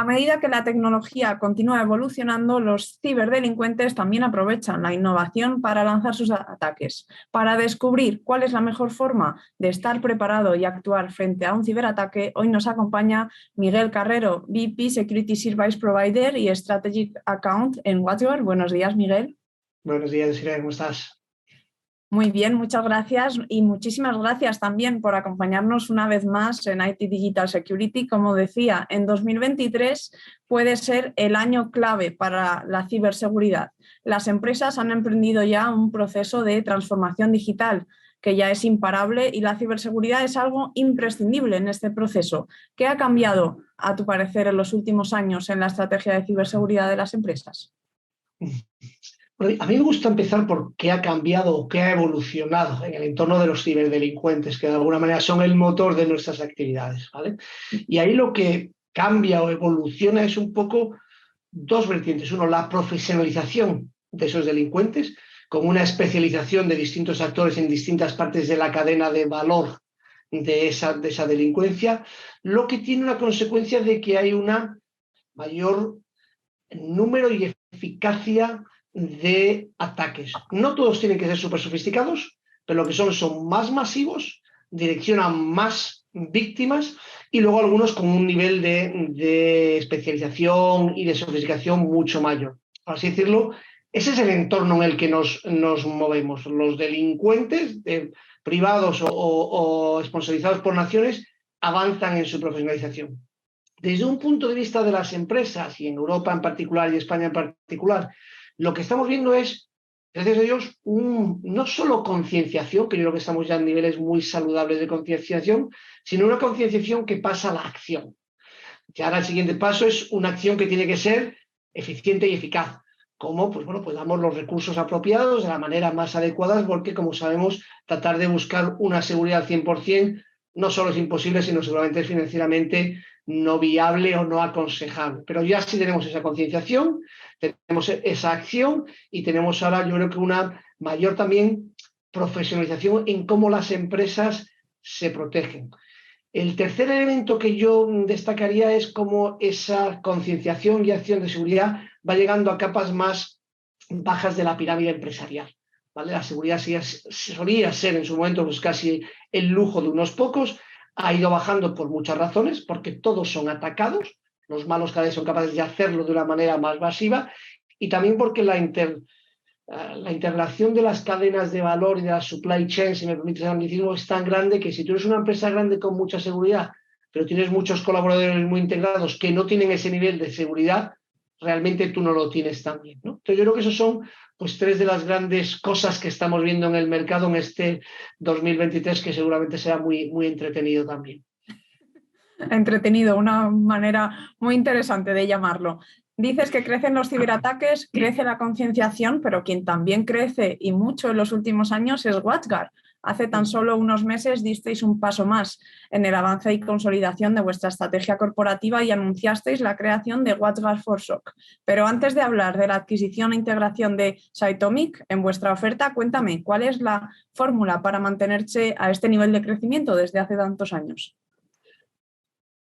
A medida que la tecnología continúa evolucionando, los ciberdelincuentes también aprovechan la innovación para lanzar sus ataques. Para descubrir cuál es la mejor forma de estar preparado y actuar frente a un ciberataque, hoy nos acompaña Miguel Carrero, VP Security Service Provider y Strategic Account en WatchGuard. Buenos días, Miguel. Buenos días, Sira, ¿cómo estás? Muy bien, muchas gracias y muchísimas gracias también por acompañarnos una vez más en IT Digital Security. Como decía, en 2023 puede ser el año clave para la ciberseguridad. Las empresas han emprendido ya un proceso de transformación digital que ya es imparable y la ciberseguridad es algo imprescindible en este proceso. ¿Qué ha cambiado, a tu parecer, en los últimos años en la estrategia de ciberseguridad de las empresas? A mí me gusta empezar por qué ha cambiado o qué ha evolucionado en el entorno de los ciberdelincuentes, que de alguna manera son el motor de nuestras actividades, ¿vale? Y ahí lo que cambia o evoluciona es un poco dos vertientes. Uno, la profesionalización de esos delincuentes, con una especialización de distintos actores en distintas partes de la cadena de valor de esa delincuencia, lo que tiene una consecuencia de que hay una mayor número y eficacia de ataques. No todos tienen que ser súper sofisticados, pero lo que son más masivos, direccionan más víctimas y luego algunos con un nivel de especialización y de sofisticación mucho mayor. Por así decirlo, ese es el entorno en el que nos movemos. Los delincuentes privados o sponsorizados por naciones avanzan en su profesionalización. Desde un punto de vista de las empresas, y en Europa en particular y España en particular, lo que estamos viendo es, gracias a Dios, no solo concienciación, que yo creo que estamos ya en niveles muy saludables de concienciación, sino una concienciación que pasa a la acción. Y ahora el siguiente paso es una acción que tiene que ser eficiente y eficaz. ¿Cómo? Pues bueno, pues damos los recursos apropiados de la manera más adecuada, porque como sabemos, tratar de buscar una seguridad al 100% no solo es imposible, sino seguramente es financieramente no viable o no aconsejable. Pero ya sí tenemos esa concienciación, tenemos esa acción y tenemos ahora, yo creo que una mayor también profesionalización en cómo las empresas se protegen. El tercer elemento que yo destacaría es cómo esa concienciación y acción de seguridad va llegando a capas más bajas de la pirámide empresarial, ¿vale? La seguridad solía ser en su momento pues casi el lujo de unos pocos, ha ido bajando por muchas razones, porque todos son atacados, los malos cada vez son capaces de hacerlo de una manera más masiva, y también porque la interrelación de las cadenas de valor y de las supply chains, si me permites el anglicismo, es tan grande que si tú eres una empresa grande con mucha seguridad, pero tienes muchos colaboradores muy integrados que no tienen ese nivel de seguridad, realmente tú no lo tienes tan bien, ¿no? Entonces yo creo que esos son pues tres de las grandes cosas que estamos viendo en el mercado en este 2023, que seguramente será muy, muy entretenido también. Entretenido, una manera muy interesante de llamarlo. Dices que crecen los ciberataques, crece la concienciación, pero quien también crece y mucho en los últimos años es WatchGuard. Hace tan solo unos meses disteis un paso más en el avance y consolidación de vuestra estrategia corporativa y anunciasteis la creación de WatchGuard for SOC. Pero antes de hablar de la adquisición e integración de Cytomic en vuestra oferta, cuéntame, ¿cuál es la fórmula para mantenerse a este nivel de crecimiento desde hace tantos años?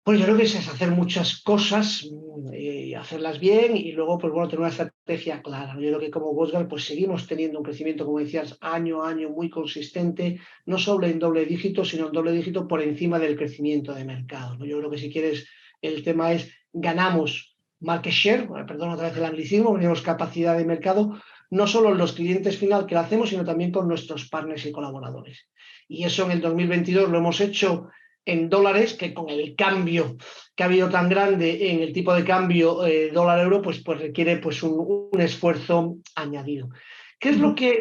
Pues yo creo que es hacer muchas cosas y hacerlas bien y luego, pues bueno, tener una estrategia clara. Yo creo que como WatchGuard pues seguimos teniendo un crecimiento, como decías, año a año muy consistente, no solo en doble dígito, sino en doble dígito por encima del crecimiento de mercado, ¿no? Yo creo que si quieres, el tema es ganamos market share, perdón otra vez el anglicismo, tenemos capacidad de mercado, no solo en los clientes final que lo hacemos, sino también con nuestros partners y colaboradores. Y eso en el 2022 lo hemos hecho en dólares, que con el cambio que ha habido tan grande en el tipo de cambio dólar-euro, pues requiere pues un esfuerzo añadido. ¿Qué es lo que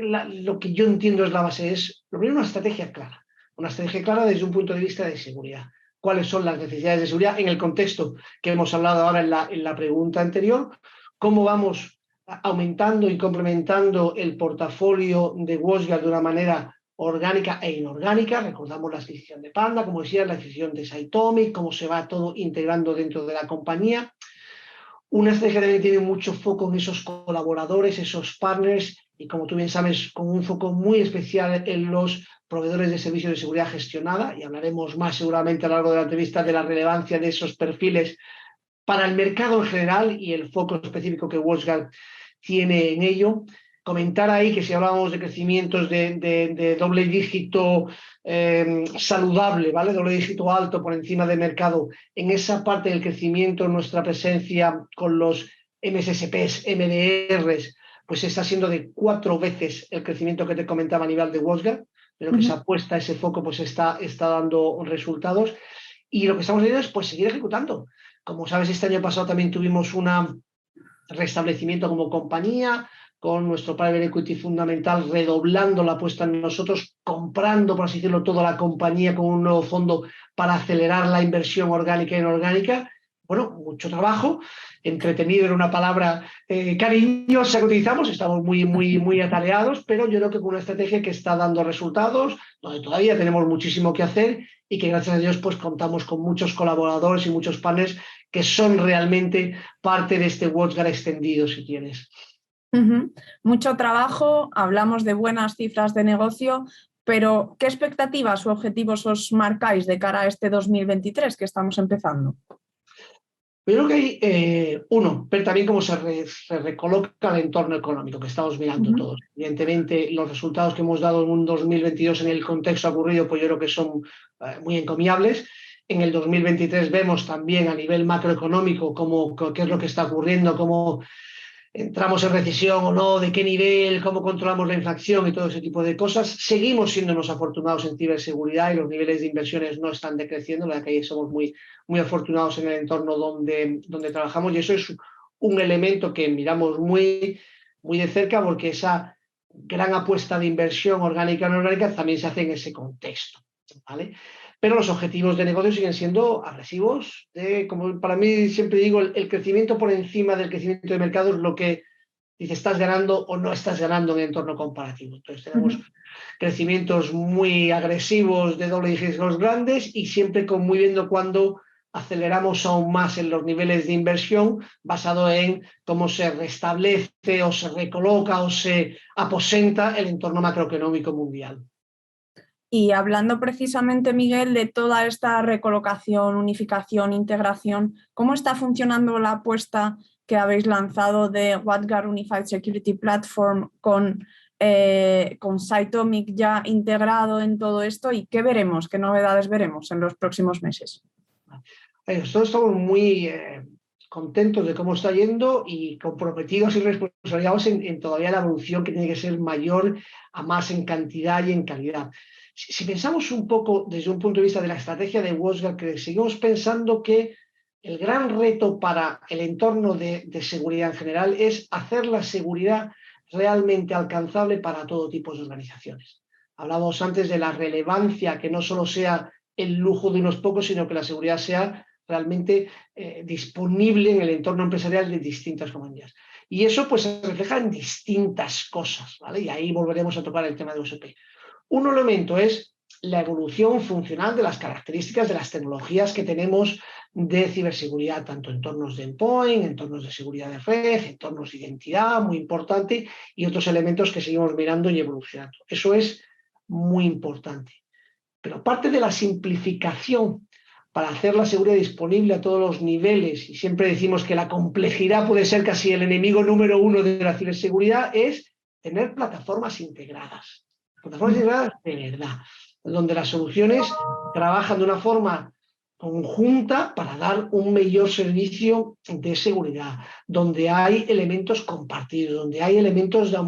yo entiendo es la base? Es, lo primero, una estrategia clara desde un punto de vista de seguridad. ¿Cuáles son las necesidades de seguridad en el contexto que hemos hablado ahora en la pregunta anterior? ¿Cómo vamos aumentando y complementando el portafolio de WatchGuard de una manera orgánica e inorgánica? Recordamos la adquisición de Panda, como decía, la adquisición de Cytomic, cómo se va todo integrando dentro de la compañía. Una estrategia también tiene mucho foco en esos colaboradores, esos partners, y como tú bien sabes, con un foco muy especial en los proveedores de servicios de seguridad gestionada, y hablaremos más seguramente a lo largo de la entrevista de la relevancia de esos perfiles Para el mercado en general y el foco específico que WatchGuard tiene en ello, comentar ahí que si hablábamos de crecimientos de doble dígito saludable, ¿vale? Doble dígito alto por encima del mercado, en esa parte del crecimiento, nuestra presencia con los MSSPs, MDRs, pues está siendo de 4 veces el crecimiento que te comentaba a nivel de WatchGuard, pero que esa apuesta, ese foco, pues está dando resultados. Y lo que estamos haciendo es pues seguir ejecutando. Como sabes, este año pasado también tuvimos un restablecimiento como compañía, con nuestro private equity fundamental redoblando la apuesta en nosotros, comprando, por así decirlo, toda la compañía con un nuevo fondo para acelerar la inversión orgánica e inorgánica. Bueno, mucho trabajo, entretenido era una palabra cariñosa que utilizamos, estamos muy atareados, pero yo creo que con una estrategia que está dando resultados, donde todavía tenemos muchísimo que hacer y que gracias a Dios pues contamos con muchos colaboradores y muchos partners que son realmente parte de este WatchGuard extendido, si quieres. Mucho trabajo, hablamos de buenas cifras de negocio, pero ¿qué expectativas o objetivos os marcáis de cara a este 2023 que estamos empezando? Yo creo que hay, ver también cómo se recoloca el entorno económico que estamos mirando todos. Evidentemente, los resultados que hemos dado en un 2022 en el contexto ocurrido, pues yo creo que son muy encomiables. En el 2023 vemos también a nivel macroeconómico qué es lo que está ocurriendo, cómo entramos en recesión o no, de qué nivel, cómo controlamos la inflación y todo ese tipo de cosas. Seguimos siendo unos afortunados en ciberseguridad y los niveles de inversiones no están decreciendo, la verdad que ahí somos muy afortunados en el entorno donde trabajamos y eso es un elemento que miramos muy de cerca porque esa gran apuesta de inversión orgánica y no orgánica también se hace en ese contexto, ¿vale? Pero los objetivos de negocio siguen siendo agresivos. Como para mí siempre digo, el crecimiento por encima del crecimiento de mercado es lo que dice, estás ganando o no estás ganando en el entorno comparativo. Entonces tenemos crecimientos muy agresivos de doble dígitos grandes y siempre muy viendo cuándo aceleramos aún más en los niveles de inversión basado en cómo se restablece o se recoloca o se aposenta el entorno macroeconómico mundial. Y hablando precisamente, Miguel, de toda esta recolocación, unificación, integración, ¿cómo está funcionando la apuesta que habéis lanzado de WatchGuard Unified Security Platform con Cytomic ya integrado en todo esto? ¿Y qué veremos, qué novedades veremos en los próximos meses? Nosotros estamos muy contentos de cómo está yendo y comprometidos y responsabilizados en todavía la evolución que tiene que ser mayor a más en cantidad y en calidad. Si pensamos un poco desde un punto de vista de la estrategia de WatchGuard, que seguimos pensando que el gran reto para el entorno de seguridad en general es hacer la seguridad realmente alcanzable para todo tipo de organizaciones. Hablábamos antes de la relevancia, que no solo sea el lujo de unos pocos, sino que la seguridad sea realmente disponible en el entorno empresarial de distintas compañías. Y eso pues se refleja en distintas cosas, ¿vale? Y ahí volveremos a tocar el tema de USP. Un elemento es la evolución funcional de las características de las tecnologías que tenemos de ciberseguridad, tanto entornos de endpoint, entornos de seguridad de red, entornos de identidad, muy importante, y otros elementos que seguimos mirando y evolucionando. Eso es muy importante. Pero parte de la simplificación para hacer la seguridad disponible a todos los niveles, y siempre decimos que la complejidad puede ser casi el enemigo número 1 de la ciberseguridad, es tener plataformas integradas. Plataformas integradas de verdad, donde las soluciones trabajan de una forma conjunta para dar un mayor servicio de seguridad, donde hay elementos compartidos, donde hay elementos de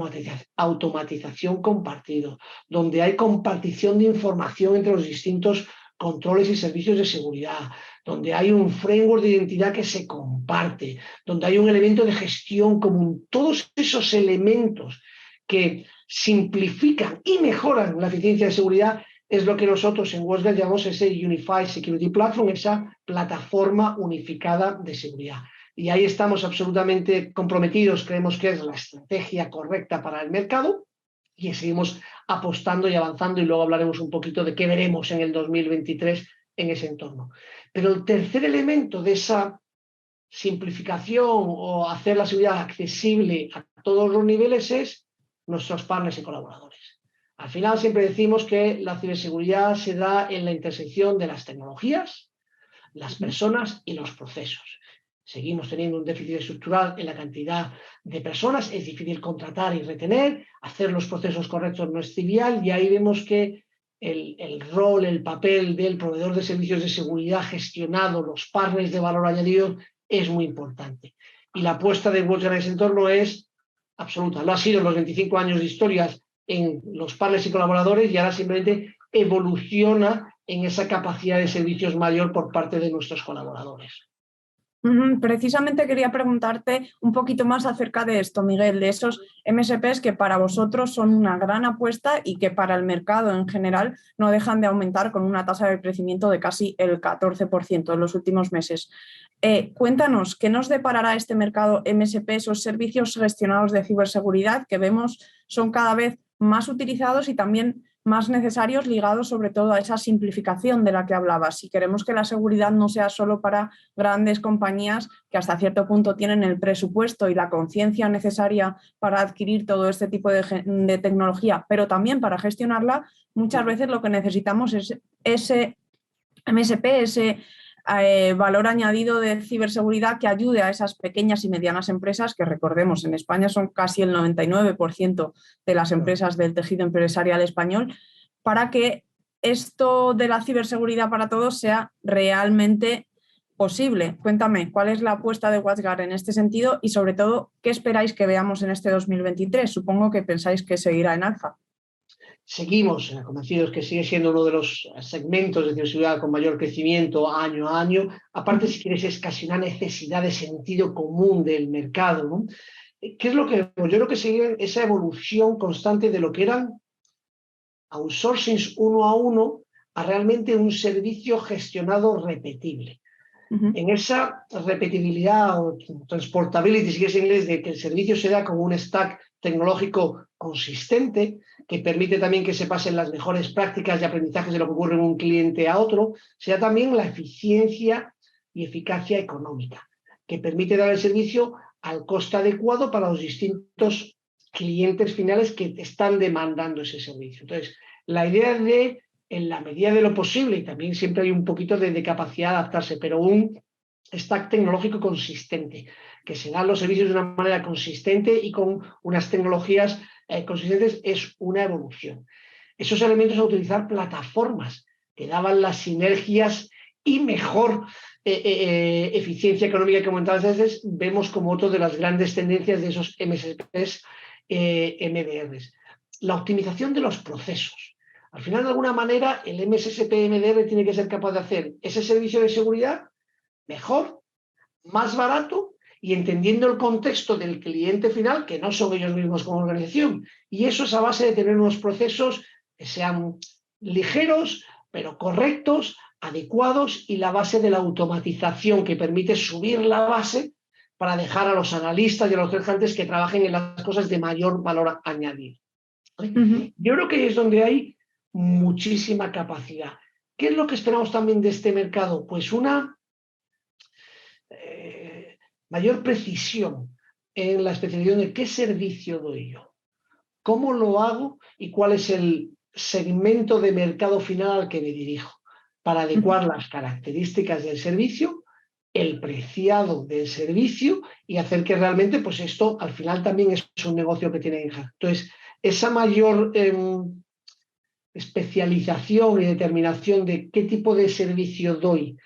automatización compartidos, donde hay compartición de información entre los distintos controles y servicios de seguridad, donde hay un framework de identidad que se comparte, donde hay un elemento de gestión común. Todos esos elementos que simplifican y mejoran la eficiencia de seguridad es lo que nosotros en WatchGuard llamamos ese Unified Security Platform, esa plataforma unificada de seguridad. Y ahí estamos absolutamente comprometidos, creemos que es la estrategia correcta para el mercado y seguimos apostando y avanzando y luego hablaremos un poquito de qué veremos en el 2023 en ese entorno. Pero el tercer elemento de esa simplificación o hacer la seguridad accesible a todos los niveles es nuestros partners y colaboradores. Al final siempre decimos que la ciberseguridad se da en la intersección de las tecnologías, las personas y los procesos. seguimos teniendo un déficit estructural en la cantidad de personas, es difícil contratar y retener, hacer los procesos correctos no es trivial, y ahí vemos que el rol, el papel del proveedor de servicios de seguridad gestionado, los partners de valor añadido, es muy importante. Y la apuesta de WatchGuard en ese entorno es absoluta. Lo ha sido en los 25 años de historias en los partners y colaboradores, y ahora simplemente evoluciona en esa capacidad de servicios mayor por parte de nuestros colaboradores. Precisamente quería preguntarte un poquito más acerca de esto, Miguel, de esos MSPs que para vosotros son una gran apuesta y que para el mercado en general no dejan de aumentar con una tasa de crecimiento de casi el 14% en los últimos meses. Cuéntanos, ¿qué nos deparará este mercado MSP, esos servicios gestionados de ciberseguridad que vemos son cada vez más utilizados y también más necesarios, ligados sobre todo a esa simplificación de la que hablabas? Si queremos que la seguridad no sea solo para grandes compañías que hasta cierto punto tienen el presupuesto y la conciencia necesaria para adquirir todo este tipo de tecnología, pero también para gestionarla, muchas veces lo que necesitamos es ese MSP, ese valor añadido de ciberseguridad que ayude a esas pequeñas y medianas empresas que, recordemos, en España son casi el 99% de las empresas del tejido empresarial español, para que esto de la ciberseguridad para todos sea realmente posible. Cuéntame, ¿cuál es la apuesta de WatchGuard en este sentido y, sobre todo, qué esperáis que veamos en este 2023? Supongo que pensáis que seguirá en alza. Seguimos convencidos que sigue siendo uno de los segmentos de ciberseguridad con mayor crecimiento año a año. Aparte, si quieres, es casi una necesidad de sentido común del mercado, ¿no? ¿Qué es lo que vemos? Yo creo que sigue esa evolución constante de lo que eran outsourcings uno a uno a realmente un servicio gestionado repetible. En esa repetibilidad o transportability, si es en inglés, de que el servicio se da con un stack tecnológico consistente, que permite también que se pasen las mejores prácticas y aprendizajes de lo que ocurre en un cliente a otro, sea también la eficiencia y eficacia económica, que permite dar el servicio al coste adecuado para los distintos clientes finales que están demandando ese servicio. Entonces, la idea de, en la medida de lo posible, y también siempre hay un poquito de capacidad de adaptarse, pero un stack tecnológico consistente, que se dan los servicios de una manera consistente y con unas tecnologías consistentes, es una evolución. Esos elementos a utilizar plataformas que daban las sinergias y mejor eficiencia económica que comentabas antes, vemos como otra de las grandes tendencias de esos MSPs, MDRs. La optimización de los procesos. Al final, de alguna manera, el MSP MDR tiene que ser capaz de hacer ese servicio de seguridad mejor, más barato y entendiendo el contexto del cliente final, que no son ellos mismos como organización. Y eso es a base de tener unos procesos que sean ligeros, pero correctos, adecuados, y la base de la automatización que permite subir la base para dejar a los analistas y a los headhunters que trabajen en las cosas de mayor valor añadido. Yo creo que es donde hay muchísima capacidad. ¿Qué es lo que esperamos también de este mercado? Pues una mayor precisión en la especialización de qué servicio doy yo, cómo lo hago y cuál es el segmento de mercado final al que me dirijo, para adecuar las características del servicio, el preciado del servicio y hacer que realmente, pues esto al final también es un negocio que tiene que dejar. Entonces, esa mayor especialización y determinación de qué tipo de servicio doy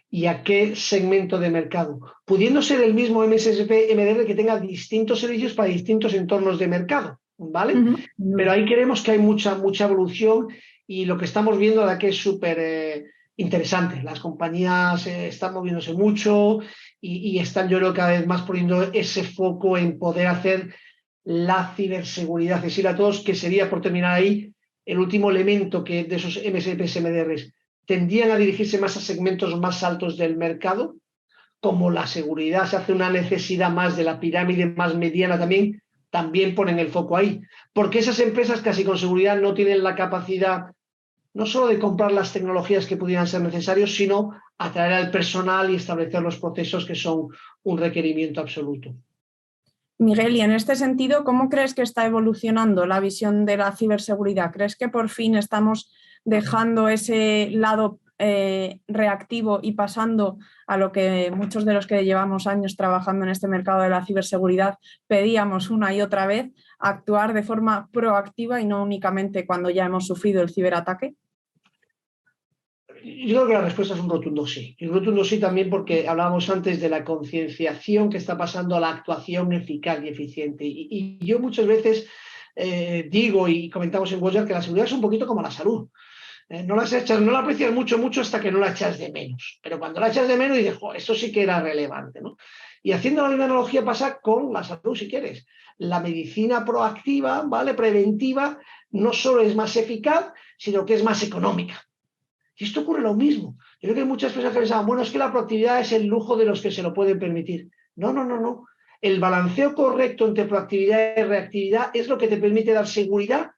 y a qué segmento de mercado, pudiendo ser el mismo MSP MDR que tenga distintos servicios para distintos entornos de mercado, ¿vale? Pero ahí creemos que hay mucha evolución, y lo que estamos viendo de aquí es súper interesante. Las compañías están moviéndose mucho y están, yo creo, cada vez más poniendo ese foco en poder hacer la ciberseguridad accesible a todos, que sería, por terminar ahí, el último elemento que de esos MSPs MDRs tendían a dirigirse más a segmentos más altos del mercado. Como la seguridad se hace una necesidad más de la pirámide más mediana, también ponen el foco ahí, porque esas empresas casi con seguridad no tienen la capacidad no solo de comprar las tecnologías que pudieran ser necesarias, sino atraer al personal y establecer los procesos que son un requerimiento absoluto. Miguel, y en este sentido, ¿cómo crees que está evolucionando la visión de la ciberseguridad? ¿Crees que por fin estamos dejando ese lado reactivo y pasando a lo que muchos de los que llevamos años trabajando en este mercado de la ciberseguridad pedíamos una y otra vez, actuar de forma proactiva y no únicamente cuando ya hemos sufrido el ciberataque? Yo creo que la respuesta es un rotundo sí. Y un rotundo sí también porque hablábamos antes de la concienciación que está pasando a la actuación eficaz y eficiente. Y yo muchas veces digo y comentamos en Watcher que la seguridad es un poquito como la salud. No la aprecias mucho hasta que no la echas de menos. Pero cuando la echas de menos dices, esto sí que era relevante, ¿no? Y haciendo la misma analogía pasa con la salud, si quieres. La medicina proactiva, ¿vale? Preventiva, no solo es más eficaz, sino que es más económica. Y esto ocurre lo mismo. Yo creo que hay muchas personas que pensaban, bueno, es que la proactividad es el lujo de los que se lo pueden permitir. No. El balanceo correcto entre proactividad y reactividad es lo que te permite dar seguridad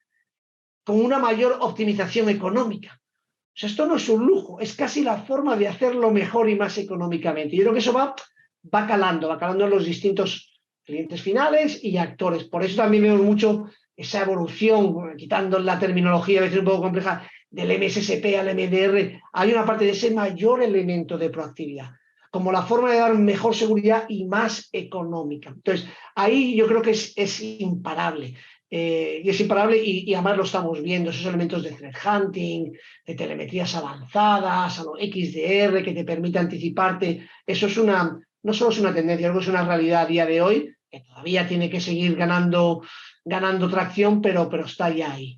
con una mayor optimización económica. O sea, esto no es un lujo, es casi la forma de hacerlo mejor y más económicamente. Yo creo que eso va calando en los distintos clientes finales y actores. Por eso también vemos mucho esa evolución, quitando la terminología a veces un poco compleja, del MSSP al MDR. Hay una parte de ese mayor elemento de proactividad, como la forma de dar mejor seguridad y más económica. Entonces, ahí yo creo que es imparable. Y es imparable y además lo estamos viendo, esos elementos de threat hunting, de telemetrías avanzadas, a lo XDR que te permite anticiparte. Eso es no solo es una tendencia, algo es una realidad a día de hoy, que todavía tiene que seguir ganando tracción, pero está ya ahí.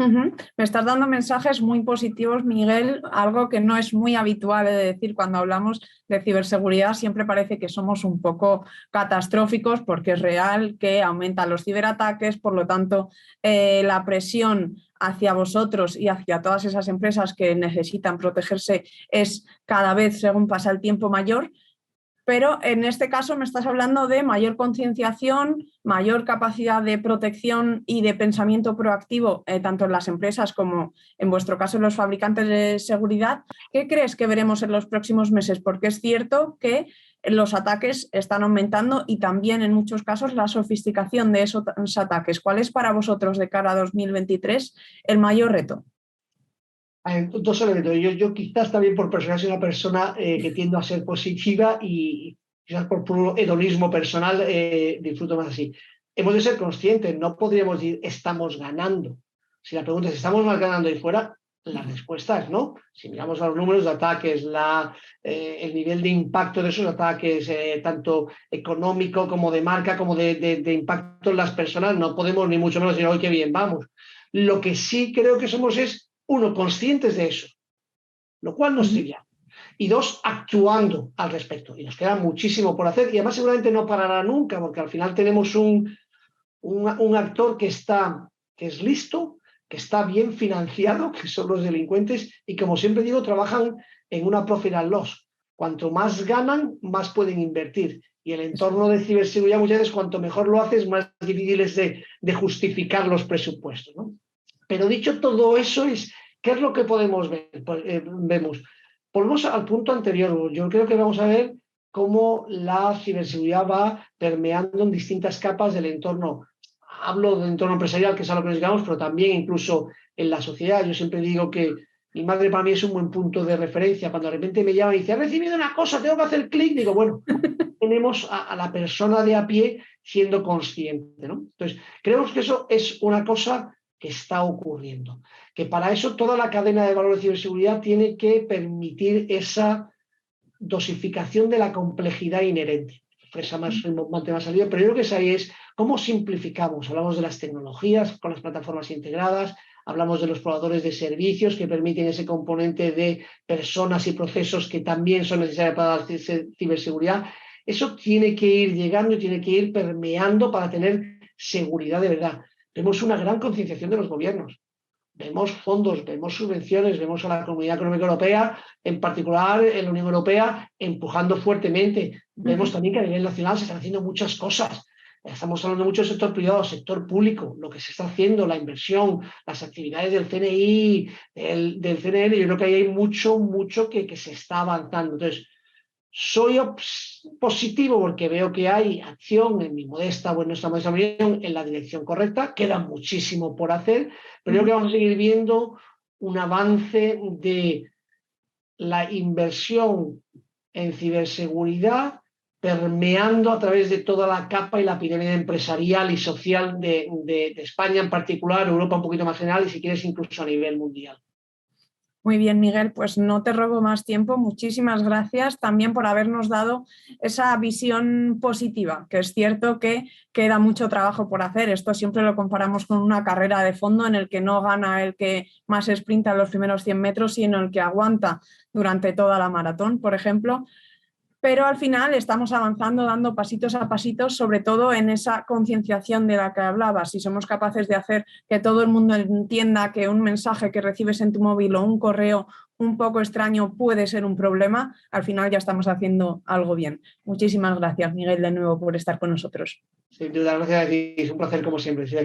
Me estás dando mensajes muy positivos, Miguel, algo que no es muy habitual de decir cuando hablamos de ciberseguridad. Siempre parece que somos un poco catastróficos porque es real que aumentan los ciberataques, por lo tanto, la presión hacia vosotros y hacia todas esas empresas que necesitan protegerse es cada vez, según pasa el tiempo, mayor. Pero en este caso me estás hablando de mayor concienciación, mayor capacidad de protección y de pensamiento proactivo, tanto en las empresas como en vuestro caso en los fabricantes de seguridad. ¿Qué crees que veremos en los próximos meses? Porque es cierto que los ataques están aumentando y también en muchos casos la sofisticación de esos ataques. ¿Cuál es para vosotros de cara a 2023 el mayor reto? Dos elementos. Yo quizás también por personal soy una persona que tiendo a ser positiva y quizás por puro hedonismo personal disfruto más así. Hemos de ser conscientes, no podríamos decir estamos ganando. Si la pregunta es ¿estamos más ganando ahí fuera? La respuesta es no. Si miramos a los números de ataques, el nivel de impacto de esos ataques, tanto económico como de marca, como de impacto en las personas, no podemos ni mucho menos decir, ¡ay, qué bien, vamos! Lo que sí creo que somos es uno, conscientes de eso, lo cual no es trivial. Y dos, actuando al respecto. Y nos queda muchísimo por hacer. Y además seguramente no parará nunca, porque al final tenemos un actor que es listo, que está bien financiado, que son los delincuentes, y como siempre digo, trabajan en una profit and loss. Cuanto más ganan, más pueden invertir. Y el entorno de ciberseguridad muchas veces, cuanto mejor lo haces, más difícil es de justificar los presupuestos, ¿no? Pero dicho todo eso, ¿qué es lo que podemos ver? Vemos. Volvemos al punto anterior. Yo creo que vamos a ver cómo la ciberseguridad va permeando en distintas capas del entorno. Hablo del entorno empresarial, que es a lo que nos llegamos, pero también incluso en la sociedad. Yo siempre digo que mi madre para mí es un buen punto de referencia. Cuando de repente me llama y dice, he recibido una cosa, tengo que hacer clic, digo, bueno, tenemos a la persona de a pie siendo consciente, ¿no? Entonces, creemos que eso es una cosa que está ocurriendo, que para eso toda la cadena de valor de ciberseguridad tiene que permitir esa dosificación de la complejidad inherente. Expresa más salido, pero yo creo que ahí es cómo simplificamos. Hablamos de las tecnologías con las plataformas integradas, hablamos de los proveedores de servicios que permiten ese componente de personas y procesos que también son necesarios para la ciberseguridad. Eso tiene que ir llegando y tiene que ir permeando para tener seguridad de verdad. Vemos una gran concienciación de los gobiernos. Vemos fondos, vemos subvenciones, vemos a la Comunidad Económica Europea, en particular en la Unión Europea, empujando fuertemente. Vemos también que a nivel nacional se están haciendo muchas cosas. Estamos hablando mucho del sector privado, sector público, lo que se está haciendo, la inversión, las actividades del CNI, del CNN. Yo creo que ahí hay mucho que se está avanzando. Entonces, soy positivo porque veo que hay acción en nuestra modesta opinión en la dirección correcta. Queda muchísimo por hacer, pero yo creo que vamos a seguir viendo un avance de la inversión en ciberseguridad permeando a través de toda la capa y la pirámide empresarial y social de España en particular, Europa un poquito más general y si quieres incluso a nivel mundial. Muy bien, Miguel, pues no te robo más tiempo. Muchísimas gracias también por habernos dado esa visión positiva, que es cierto que queda mucho trabajo por hacer. Esto siempre lo comparamos con una carrera de fondo en el que no gana el que más sprinta los primeros 100 metros, sino el que aguanta durante toda la maratón, por ejemplo. Pero al final estamos avanzando, dando pasitos a pasitos, sobre todo en esa concienciación de la que hablabas. Si somos capaces de hacer que todo el mundo entienda que un mensaje que recibes en tu móvil o un correo un poco extraño puede ser un problema, al final ya estamos haciendo algo bien. Muchísimas gracias, Miguel, de nuevo por estar con nosotros. Sin duda, gracias a ti. Es un placer como siempre. ¿Sí?